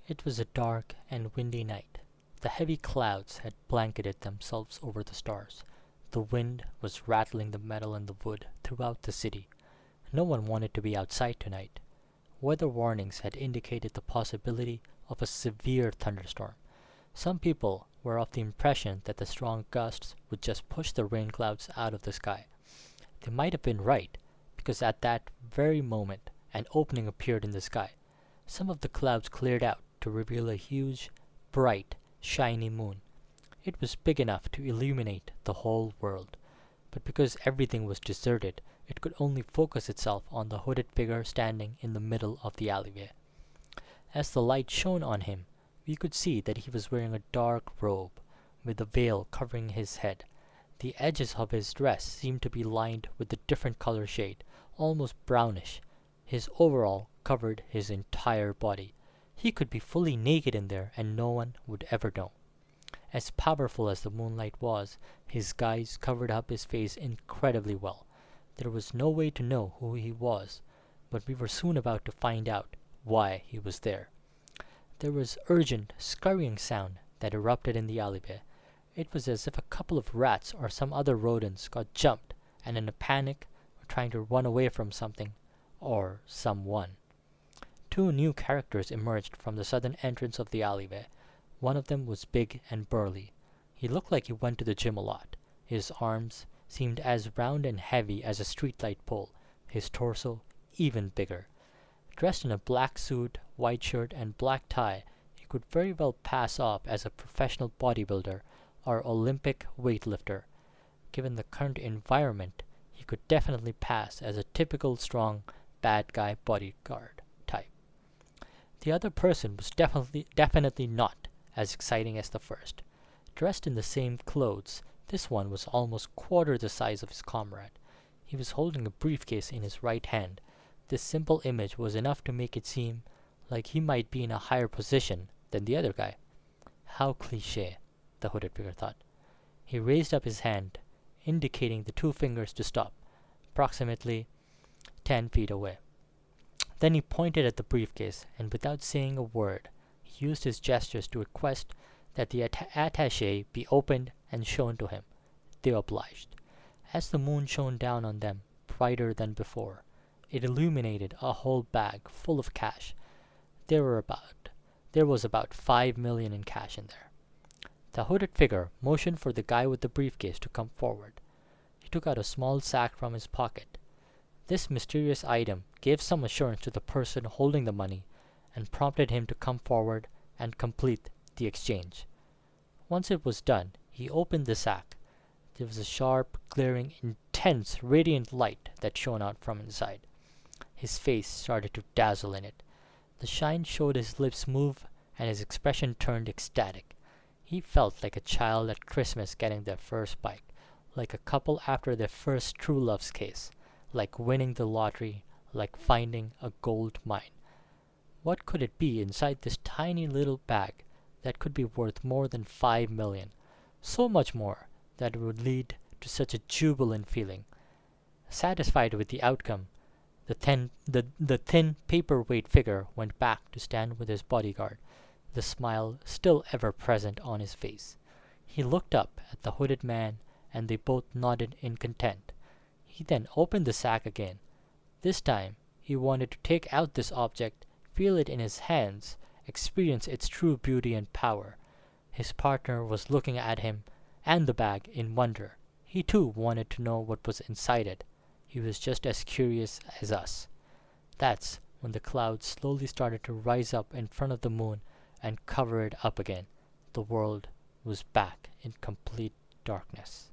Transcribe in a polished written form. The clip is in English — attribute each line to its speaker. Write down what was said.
Speaker 1: It was a dark and windy night. The heavy clouds had blanketed themselves over the stars. The wind was rattling the metal and the wood throughout the city. No one wanted to be outside tonight. Weather warnings had indicated the possibility of a severe thunderstorm. Some people were of the impression that the strong gusts would just push the rain clouds out of the sky. They might have been right, because at that very moment an opening appeared in the sky. Some of the clouds cleared out to reveal a huge, bright, shiny moon. It was big enough to illuminate the whole world, but because everything was deserted, it could only focus itself on the hooded figure standing in the middle of the alleyway. As the light shone on him, we could see that he was wearing a dark robe, with a veil covering his head. The edges of his dress seemed to be lined with a different color shade, almost brownish. His overall covered his entire body. He could be fully naked in there and no one would ever know. As powerful as the moonlight was, his guise covered up his face incredibly well. There was no way to know who he was, but we were soon about to find out why he was there. There was urgent, scurrying sound that erupted in the alleyway. It was as if a couple of rats or some other rodents got jumped and in a panic were trying to run away from something or someone. Two new characters emerged from the southern entrance of the alleyway. One of them was big and burly. He looked like he went to the gym a lot. His arms seemed as round and heavy as a streetlight pole, his torso even bigger. Dressed in a black suit, white shirt, and black tie, he could very well pass off as a professional bodybuilder or Olympic weightlifter. Given the current environment, he could definitely pass as a typical strong bad guy bodyguard type. The other person was definitely not as exciting as the first. Dressed in the same clothes, this one was almost quarter the size of his comrade. He was holding a briefcase in his right hand. This simple image was enough to make it seem like he might be in a higher position than the other guy. How cliché, the hooded figure thought. He raised up his hand, indicating the two fingers to stop, approximately 10 feet away. Then he pointed at the briefcase, and without saying a word, he used his gestures to request that the attaché be opened and shown to him. They obliged. As the moon shone down on them, brighter than before, it illuminated a whole bag full of cash. There was about 5 million in cash in there. The hooded figure motioned for the guy with the briefcase to come forward. He took out a small sack from his pocket. This mysterious item gave some assurance to the person holding the money and prompted him to come forward and complete the exchange. Once it was done, he opened the sack. There was a sharp, glaring, intense, radiant light that shone out from inside. His face started to dazzle in it. The shine showed his lips move and his expression turned ecstatic. He felt like a child at Christmas getting their first bike, like a couple after their first true love's kiss, like winning the lottery, like finding a gold mine. What could it be inside this tiny little bag that could be worth more than 5 million? So much more that it would lead to such a jubilant feeling. Satisfied with the outcome, the thin paperweight figure went back to stand with his bodyguard, the smile still ever present on his face. He looked up at the hooded man, and they both nodded in content. He then opened the sack again. This time, he wanted to take out this object, feel it in his hands, experience its true beauty and power. His partner was looking at him and the bag in wonder. He too wanted to know what was inside it. He was just as curious as us. That's when the clouds slowly started to rise up in front of the moon and cover it up again. The world was back in complete darkness.